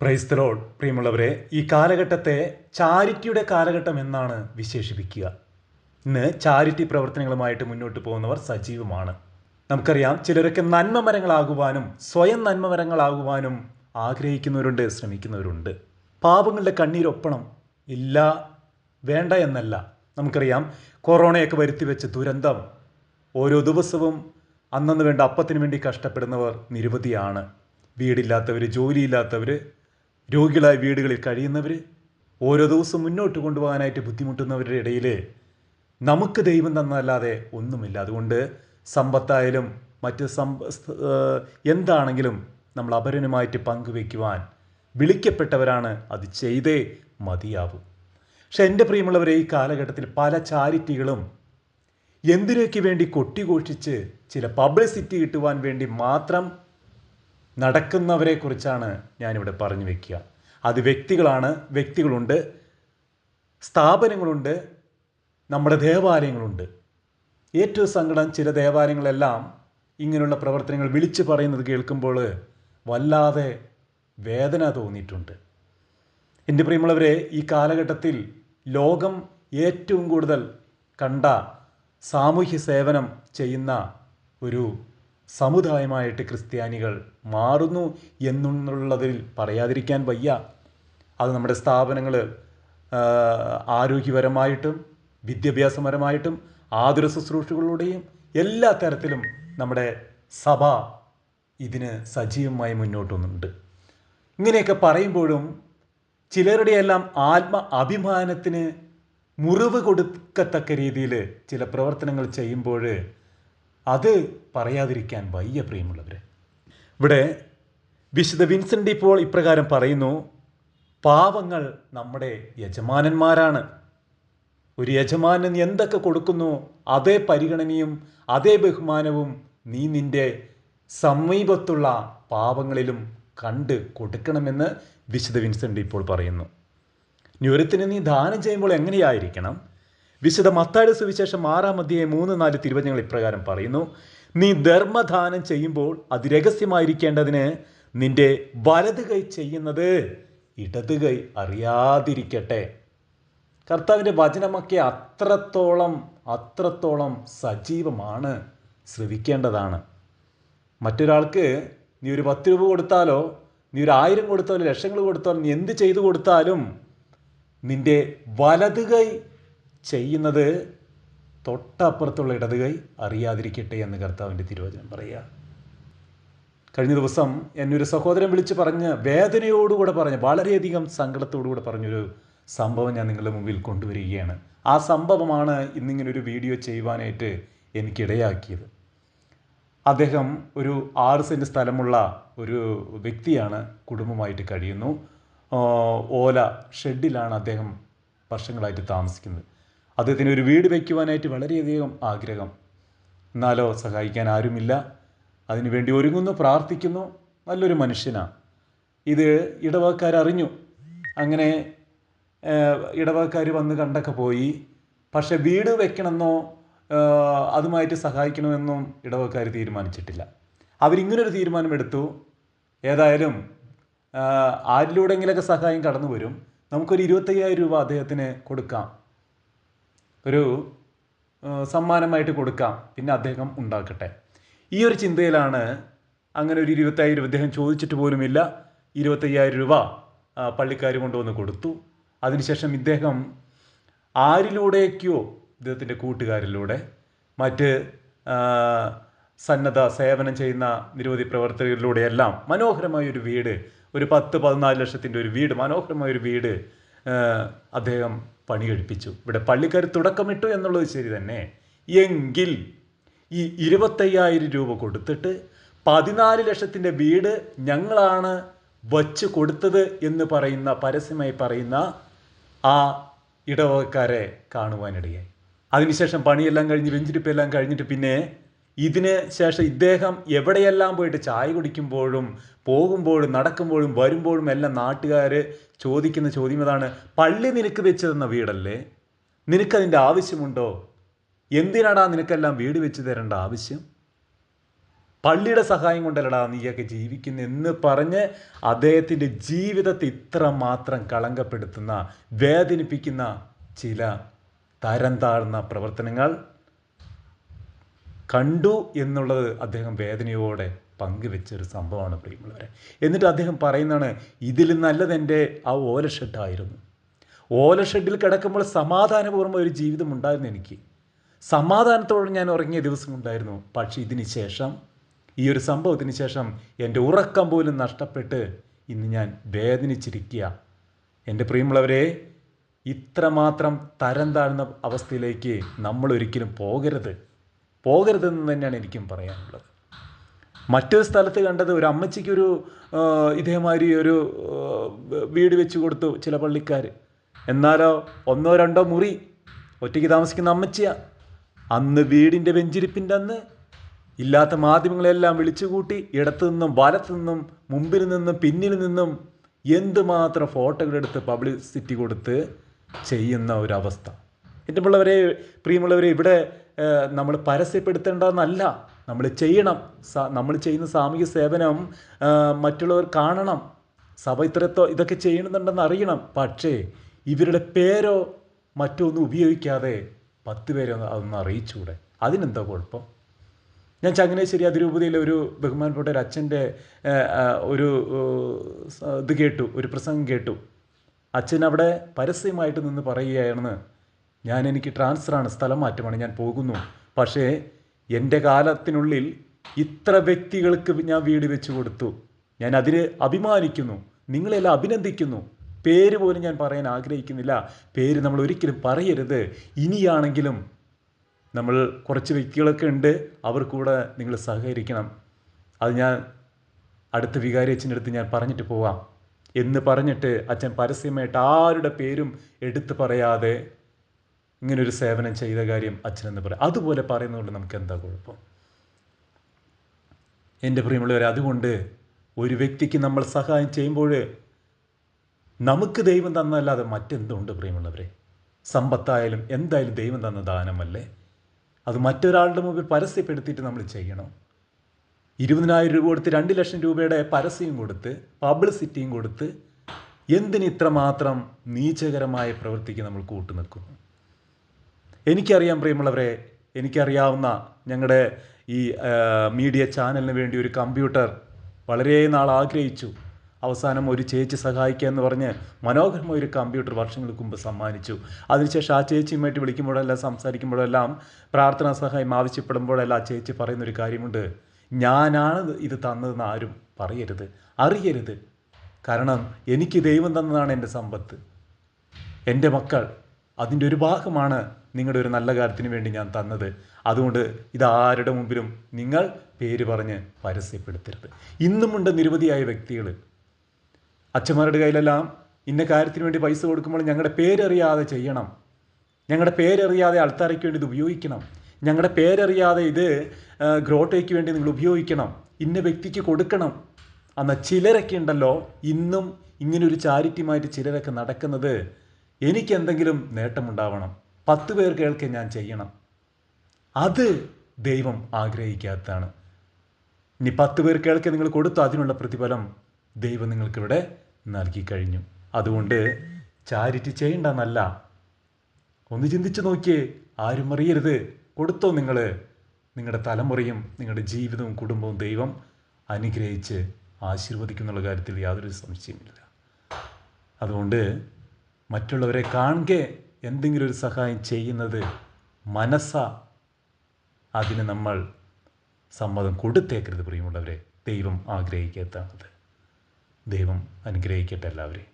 Praise the Lord. പ്രിയമുള്ളവരെ, ഈ കാലഘട്ടത്തെ ചാരിറ്റിയുടെ കാലഘട്ടം എന്നാണ് വിശേഷിപ്പിക്കുക. ഇന്ന് ചാരിറ്റി പ്രവർത്തനങ്ങളുമായിട്ട് മുന്നോട്ട് പോകുന്നവർ സജീവമാണ്. നമുക്കറിയാം, ചിലരൊക്കെ നന്മമരങ്ങളാകുവാനും സ്വയം നന്മമരങ്ങളാകുവാനും ആഗ്രഹിക്കുന്നവരുണ്ട്, ശ്രമിക്കുന്നവരുണ്ട്. പാപങ്ങളുടെ കണ്ണീരൊപ്പണം ഇല്ല, വേണ്ട എന്നല്ല. നമുക്കറിയാം, കൊറോണയൊക്കെ വരുത്തി വെച്ച ദുരന്തം. ഓരോ ദിവസവും അന്നന്ന് വേണ്ട അപ്പത്തിന് വേണ്ടി കഷ്ടപ്പെടുന്നവർ നിരവധിയാണ്. വീടില്ലാത്തവർ, ജോലിയില്ലാത്തവർ, രോഗികളായ വീടുകളിൽ കഴിയുന്നവർ, ഓരോ ദിവസവും മുന്നോട്ട് കൊണ്ടുപോകാനായിട്ട് ബുദ്ധിമുട്ടുന്നവരുടെ ഇടയിൽ നമുക്ക് ദൈവം തന്നല്ലാതെ ഒന്നുമില്ല. അതുകൊണ്ട് സമ്പത്തായാലും മറ്റ് എന്താണെങ്കിലും നമ്മൾ അപരനുമായിട്ട് പങ്കുവയ്ക്കുവാൻ വിളിക്കപ്പെട്ടവരാണ്. അത് ചെയ്തേ മതിയാവും. പക്ഷെ എൻ്റെ പ്രിയമുള്ളവരെ, ഈ കാലഘട്ടത്തിൽ പല ചാരിറ്റികളും എന്തിനൊക്കെ വേണ്ടി കൊട്ടിഘോഷിച്ച് ചില പബ്ലിസിറ്റി കിട്ടുവാൻ വേണ്ടി മാത്രം നടക്കുന്നവരെ കുറിച്ചാണ് ഞാനിവിടെ പറഞ്ഞു വയ്ക്കുക. അത് വ്യക്തികളുണ്ട്, സ്ഥാപനങ്ങളുണ്ട്, നമ്മുടെ ദേവാലയങ്ങളുണ്ട്. ഏറ്റവും സങ്കടം, ചില ദേവാലയങ്ങളെല്ലാം ഇങ്ങനെയുള്ള പ്രവർത്തനങ്ങൾ വിളിച്ചു പറയുന്നത് കേൾക്കുമ്പോൾ വല്ലാതെ വേദന തോന്നിയിട്ടുണ്ട്. എൻ്റെ പ്രിയമുള്ളവരെ, ഈ കാലഘട്ടത്തിൽ ലോകം ഏറ്റവും കൂടുതൽ കണ്ട സാമൂഹ്യ സേവനം ചെയ്യുന്ന ഒരു സമുദായമായിട്ട് ക്രിസ്ത്യാനികൾ മാറുന്നു എന്നുള്ളതിൽ പറയാതിരിക്കാൻ വയ്യ. അത് നമ്മുടെ സ്ഥാപനങ്ങൾ ആരോഗ്യപരമായിട്ടും വിദ്യാഭ്യാസപരമായിട്ടും ആതുര ശുശ്രൂഷകളിലൂടെയും എല്ലാ തരത്തിലും നമ്മുടെ സഭ ഇതിന് സജീവമായി മുന്നോട്ടുന്നുണ്ട്. ഇങ്ങനെയൊക്കെ പറയുമ്പോഴും ചിലരുടെയെല്ലാം അഭിമാനത്തിന് മുറിവ് കൊടുക്കത്തക്ക രീതിയിൽ ചില പ്രവർത്തനങ്ങൾ ചെയ്യുമ്പോൾ അത് പറയാതിരിക്കാൻ വയ്യ. പ്രിയമുള്ളവരെ, ഇവിടെ വിശുദ്ധ വിൻസെൻ്റ് ഡി പോൾ ഇപ്രകാരം പറയുന്നു: പാവങ്ങൾ നമ്മുടെ യജമാനന്മാരാണ്. ഒരു യജമാനൻ എന്തൊക്കെ കൊടുക്കുന്നു അതേ പരിഗണനയും അതേ ബഹുമാനവും നീ നിൻ്റെ സമീപത്തുള്ള പാവങ്ങളിലും കണ്ട് കൊടുക്കണമെന്ന് വിശുദ്ധ വിൻസെൻ്റ് ഡി പോൾ പറയുന്നു. ഒരുത്തിന് നീ ദാനം ചെയ്യുമ്പോൾ എങ്ങനെയായിരിക്കണം? വിശുദ്ധ മത്തായിയുടെ സുവിശേഷം 6-3-4 തിരുവചനങ്ങൾ ഇപ്രകാരം പറയുന്നു: നീ ധർമ്മദാനം ചെയ്യുമ്പോൾ അത് രഹസ്യമായിരിക്കേണ്ടതിന് നിന്റെ വലത് കൈ ചെയ്യുന്നത് ഇടത് കൈ അറിയാതിരിക്കട്ടെ. കർത്താവിൻ്റെ വചനമൊക്കെ അത്രത്തോളം സജീവമാണ്, ശ്രവിക്കേണ്ടതാണ്. മറ്റൊരാൾക്ക് നീ ഒരു 10 രൂപ കൊടുത്താലോ, നീ ഒരു 1000 കൊടുത്താലോ, ലക്ഷങ്ങൾ കൊടുത്താലോ, നീ എന്ത് ചെയ്തു കൊടുത്താലും നിന്റെ വലത് കൈ ചെയ്യുന്നത് തൊട്ടപ്പുറത്തുള്ള ഇടത് കൈ അറിയാതിരിക്കട്ടെ എന്ന് കർത്താവിൻ്റെ തിരുവചനം പറയുക. കഴിഞ്ഞ ദിവസം എന്നൊരു സഹോദരൻ വിളിച്ച് പറഞ്ഞ്, വേദനയോടുകൂടെ പറഞ്ഞ്, വളരെയധികം സങ്കടത്തോടുകൂടെ പറഞ്ഞൊരു സംഭവം ഞാൻ നിങ്ങളുടെ മുമ്പിൽ കൊണ്ടുവരികയാണ്. ആ സംഭവമാണ് ഇന്നിങ്ങനൊരു വീഡിയോ ചെയ്യുവാനായിട്ട് എനിക്കിടയാക്കിയത്. അദ്ദേഹം ഒരു 6 സെൻറ്റ് സ്ഥലമുള്ള ഒരു വ്യക്തിയാണ്, കുടുംബമായിട്ട് കഴിയുന്നു. ഓല ഷെഡിലാണ് അദ്ദേഹം വർഷങ്ങളായിട്ട് താമസിക്കുന്നത്. അദ്ദേഹത്തിന് ഒരു വീട് വയ്ക്കുവാനായിട്ട് വളരെയധികം ആഗ്രഹം. എന്നാലോ സഹായിക്കാൻ ആരുമില്ല. അതിനുവേണ്ടി ഒരുങ്ങുന്നു, പ്രാർത്ഥിക്കുന്നു. നല്ലൊരു മനുഷ്യനാണ്. ഇത് ഇടവകക്കാരറിഞ്ഞു. അങ്ങനെ ഇടവകക്കാർ വന്ന് കണ്ടൊക്കെ പോയി. പക്ഷെ വീട് വെക്കണമെന്നോ അതുമായിട്ട് സഹായിക്കണമെന്നും ഇടവകക്കാർ തീരുമാനിച്ചിട്ടില്ല. അവരിങ്ങനൊരു തീരുമാനമെടുത്തു: ഏതായാലും ആരിലൂടെങ്കിലൊക്കെ സഹായം കടന്നു വരും, നമുക്കൊരു 25,000 രൂപ അദ്ദേഹത്തിന് കൊടുക്കാം, ഒരു സമ്മാനമായിട്ട് കൊടുക്കാം, പിന്നെ അദ്ദേഹം ഉണ്ടാക്കട്ടെ. ഈ ഒരു ചിന്തയിലാണ് അങ്ങനെ ഒരു 25,000 രൂപ അദ്ദേഹം ചോദിച്ചിട്ട് പോലുമില്ല. 25,000 രൂപ പള്ളിക്കാർ കൊണ്ടുവന്ന് കൊടുത്തു. അതിനുശേഷം ഇദ്ദേഹം ആരിലൂടെയൊക്കെയോ, ഇദ്ദേഹത്തിൻ്റെ കൂട്ടുകാരിലൂടെ, മറ്റ് സന്നദ്ധ സേവനം ചെയ്യുന്ന നിരവധി പ്രവർത്തകരിലൂടെയെല്ലാം മനോഹരമായൊരു വീട്, ഒരു 10-14 ലക്ഷത്തിൻ്റെ ഒരു വീട്, മനോഹരമായൊരു വീട് അദ്ദേഹം പണി കഴിപ്പിച്ചു. ഇവിടെ പള്ളിക്കാർ തുടക്കമിട്ടു എന്നുള്ളത് ശരി തന്നെ. എങ്കിൽ ഈ 25,000 രൂപ കൊടുത്തിട്ട് 14 ലക്ഷത്തിൻ്റെ വീട് ഞങ്ങളാണ് വച്ച് കൊടുത്തത് എന്ന് പറയുന്ന, പരസ്യമായി പറയുന്ന ആ ഇടവകക്കാരെ കാണുവാനിടയായി. അതിനുശേഷം പണിയെല്ലാം കഴിഞ്ഞ്, വെഞ്ചിരിപ്പെല്ലാം കഴിഞ്ഞിട്ട് പിന്നെ ഇതിന് ശേഷം ഇദ്ദേഹം എവിടെയെല്ലാം പോയിട്ട് ചായ കുടിക്കുമ്പോഴും പോകുമ്പോഴും നടക്കുമ്പോഴും വരുമ്പോഴും എല്ലാം നാട്ടുകാർ ചോദിക്കുന്ന ചോദ്യം ഇതാണ്: പള്ളി നിനക്ക് വെച്ച് തന്ന വീടല്ലേ, നിനക്കതിൻ്റെ ആവശ്യമുണ്ടോ? എന്തിനാടാ നിനക്കെല്ലാം വീട് വെച്ച് തരേണ്ട ആവശ്യം? പള്ളിയുടെ സഹായം കൊണ്ടല്ലടാ നീയൊക്കെ ജീവിക്കുന്നു എന്ന് പറഞ്ഞ് അദ്ദേഹത്തിൻ്റെ ജീവിതത്തെ ഇത്ര മാത്രം കളങ്കപ്പെടുത്തുന്ന, വേദനിപ്പിക്കുന്ന ചില തരം താഴ്ന്ന പ്രവർത്തനങ്ങൾ കണ്ടു എന്നുള്ളത് അദ്ദേഹം വേദനയോടെ പങ്കുവെച്ചൊരു സംഭവമാണ് പ്രിയമുള്ളവരെ. എന്നിട്ട് അദ്ദേഹം പറയുന്നതാണ്, ഇതിൽ നല്ലത് എൻ്റെ ആ ഓലഷെഡായിരുന്നു. ഓലഷെഡിൽ കിടക്കുമ്പോൾ സമാധാനപൂർവ്വം ഒരു ജീവിതം ഉണ്ടായിരുന്നു. എനിക്ക് സമാധാനത്തോടെ ഞാൻ ഉറങ്ങിയ ദിവസമുണ്ടായിരുന്നു. പക്ഷേ ഇതിന് ശേഷം, ഈ ഒരു സംഭവത്തിന് ശേഷം എൻ്റെ ഉറക്കം പോലും നഷ്ടപ്പെട്ട് ഇന്ന് ഞാൻ വേദനിച്ചിരിക്കുക. എൻ്റെ പ്രിയമുള്ളവരെ, ഇത്രമാത്രം തരം താഴ്ന്ന അവസ്ഥയിലേക്ക് നമ്മൾ ഒരിക്കലും പോകരുതെന്ന് തന്നെയാണ് എനിക്കും പറയാനുള്ളത്. മറ്റൊരു സ്ഥലത്ത് കണ്ടത്, ഒരു അമ്മച്ചിക്കൊരു ഇതേമാതിരി ഒരു വീട് വെച്ച് കൊടുത്തു ചില പള്ളിക്കാർ. എന്നാലോ 1 or 2 മുറി ഒറ്റയ്ക്ക് താമസിക്കുന്ന അമ്മച്ചിയാണ്. അന്ന് വീടിൻ്റെ വെഞ്ചിരിപ്പിൻ്റെ അന്ന് ഇല്ലാത്ത മാധ്യമങ്ങളെല്ലാം വിളിച്ചുകൂട്ടി ഇടത്തു നിന്നും വലത്തു നിന്നും മുമ്പിൽ നിന്നും പിന്നിൽ നിന്നും എന്തുമാത്രം ഫോട്ടോകളെടുത്ത് പബ്ലിസിറ്റി കൊടുത്ത് ചെയ്യുന്ന ഒരവസ്ഥ. എൻ്റെ പ്രിയമുള്ളവരെ, ഇവിടെ നമ്മൾ പരസ്യപ്പെടുത്തേണ്ടതെന്നല്ല, നമ്മൾ ചെയ്യണം. നമ്മൾ ചെയ്യുന്ന സാമൂഹിക സേവനം മറ്റുള്ളവർ കാണണം. സഭ ഇതൊക്കെ ചെയ്യണമെന്നുണ്ടെന്ന് അറിയണം. പക്ഷേ ഇവരുടെ പേരോ മറ്റോ ഒന്നും ഉപയോഗിക്കാതെ 10 പേരെ അതൊന്ന് അറിയിച്ചുകൂടെ? അതിനെന്താ കുഴപ്പം? ഞാൻ ചങ്ങനാശ്ശേരി അതിരൂപതയിലെ ഒരു ബഹുമാനപ്പെട്ട ഒരു അച്ഛൻ്റെ ഒരു പ്രസംഗം കേട്ടു. അച്ഛൻ അവിടെ പരസ്യമായിട്ട് നിന്ന് പറയുകയാണ്, എനിക്ക് ട്രാൻസ്ഫറാണ്, സ്ഥലം മാറ്റമാണ്, ഞാൻ പോകുന്നു. പക്ഷേ എൻ്റെ കാലത്തിനുള്ളിൽ ഇത്ര വ്യക്തികൾക്ക് ഞാൻ വീട് വെച്ച് കൊടുത്തു. ഞാൻ അതിൽ അഭിമാനിക്കുന്നു, നിങ്ങളെല്ലാം അഭിനന്ദിക്കുന്നു. പേര് പോലും ഞാൻ പറയാൻ ആഗ്രഹിക്കുന്നില്ല. പേര് നമ്മൾ ഒരിക്കലും പറയരുത്. ഇനിയാണെങ്കിലും നമ്മൾ കുറച്ച് വ്യക്തികളൊക്കെ ഉണ്ട്, അവർ കൂടെ നിങ്ങൾ സഹകരിക്കണം. അത് ഞാൻ അടുത്ത വികാരി അച്ഛൻ്റെ അടുത്ത് ഞാൻ പറഞ്ഞിട്ട് പോവാം എന്ന് പറഞ്ഞിട്ട് അച്ഛൻ പരസ്യമായിട്ട് ആരുടെ പേരും എടുത്തു പറയാതെ ഇങ്ങനൊരു സേവനം ചെയ്ത കാര്യം അച്ഛനെന്ന് പറയാം. അതുപോലെ പറയുന്നതുകൊണ്ട് നമുക്ക് എന്താ കുഴപ്പം? എൻ്റെ പ്രിയമുള്ളവരെ, അതുകൊണ്ട് ഒരു വ്യക്തിക്ക് നമ്മൾ സഹായം ചെയ്യുമ്പോൾ നമുക്ക് ദൈവം തന്നല്ലാതെ മറ്റെന്തുണ്ട് പ്രിയമുള്ളവരെ? സമ്പത്തായാലും എന്തായാലും ദൈവം തന്ന ദാനമല്ലേ? അത് മറ്റൊരാളുടെ മുമ്പിൽ പരസ്യപ്പെടുത്തിയിട്ട് നമ്മൾ ചെയ്യണം. 20,000 രൂപ കൊടുത്ത് 2 ലക്ഷം രൂപയുടെ പരസ്യം കൊടുത്ത് പബ്ലിസിറ്റിയും കൊടുത്ത് എന്തിന് ഇത്രമാത്രം നീചകരമായ പ്രവൃത്തിക്ക് നമ്മൾ കൂട്ടുനിൽക്കുന്നു? എനിക്കറിയാം പ്രിയമുള്ളവരെ, എനിക്കറിയാവുന്ന ഞങ്ങളുടെ ഈ മീഡിയ ചാനലിന് വേണ്ടി ഒരു കമ്പ്യൂട്ടർ വളരെ നാൾ ആഗ്രഹിച്ചു. അവസാനം ഒരു ചേച്ചി സഹായിക്കുക എന്ന് പറഞ്ഞ് മനോഹരമായ ഒരു കമ്പ്യൂട്ടർ വർഷങ്ങൾക്ക് മുമ്പ് സമ്മാനിച്ചു. അതിനുശേഷം ആ ചേച്ചിയുമായിട്ട് വിളിക്കുമ്പോഴെല്ലാം സംസാരിക്കുമ്പോഴെല്ലാം പ്രാർത്ഥനാ സഹായം ആവശ്യപ്പെടുമ്പോഴെല്ലാം ആ ചേച്ചി പറയുന്നൊരു കാര്യമുണ്ട്, ഞാനാണ് ഇത് തന്നതെന്ന് ആരും അറിയരുത്. കാരണം എനിക്ക് ദൈവം തന്നതാണ് എൻ്റെ സമ്പത്ത്, എൻ്റെ മക്കൾ, അതിൻ്റെ ഒരു ഭാഗമാണ് നിങ്ങളുടെ ഒരു നല്ല കാര്യത്തിന് വേണ്ടി ഞാൻ തന്നത്. അതുകൊണ്ട് ഇതാരുടെ മുമ്പിലും നിങ്ങൾ പേര് പറഞ്ഞ് പരസ്യപ്പെടുത്തരുത്. ഇന്നുമുണ്ട് നിരവധിയായ വ്യക്തികൾ. അച്ഛന്മാരുടെ കയ്യിലെല്ലാം ഇന്ന കാര്യത്തിന് വേണ്ടി പൈസ കൊടുക്കുമ്പോൾ ഞങ്ങളുടെ പേരറിയാതെ ചെയ്യണം, ഞങ്ങളുടെ പേരറിയാതെ അൾത്താരയ്ക്ക് വേണ്ടി ഇത് ഉപയോഗിക്കണം, ഞങ്ങളുടെ പേരറിയാതെ ഇത് ഗ്രോട്ടയ്ക്ക് വേണ്ടി നിങ്ങൾ ഉപയോഗിക്കണം, ഇന്ന വ്യക്തിക്ക് കൊടുക്കണം. എന്നാൽ ചിലരൊക്കെ ഉണ്ടല്ലോ, ഇന്നും ഇങ്ങനൊരു ചാരിറ്റിയുമായിട്ട് ചിലരൊക്കെ നടക്കുന്നത്, എനിക്കെന്തെങ്കിലും നേട്ടമുണ്ടാവണം, 10 പേർ കേൾക്കെ ഞാൻ ചെയ്യണം. അത് ദൈവം ആഗ്രഹിക്കാത്തതാണ്. ഇനി 10 പേർ കേൾക്കെ നിങ്ങൾ കൊടുത്തു, അതിനുള്ള പ്രതിഫലം ദൈവം നിങ്ങൾക്കിവിടെ നൽകി കഴിഞ്ഞു. അതുകൊണ്ട് ചാരിറ്റി ചെയ്യേണ്ടെന്നല്ല, ഒന്ന് ചിന്തിച്ച് നോക്കിയേ. ആരും അറിയരുത്, കൊടുത്തോ നിങ്ങൾ. നിങ്ങളുടെ തലമുറയും നിങ്ങളുടെ ജീവിതവും കുടുംബവും ദൈവം അനുഗ്രഹിച്ച് ആശീർവദിക്കുന്നുള്ള കാര്യത്തിൽ യാതൊരു സംശയമില്ല. അതുകൊണ്ട് മറ്റുള്ളവരെ കാണുക എന്തെങ്കിലും ഒരു സഹായം ചെയ്യുന്നത് അതിന് നമ്മൾ സമ്മതം കൊടുത്തേക്കരുത് പ്രിയമുള്ളവരെ. ദൈവം ആഗ്രഹിക്കാത്തത്. ദൈവം അനുഗ്രഹിക്കട്ടെ എല്ലാവരെയും.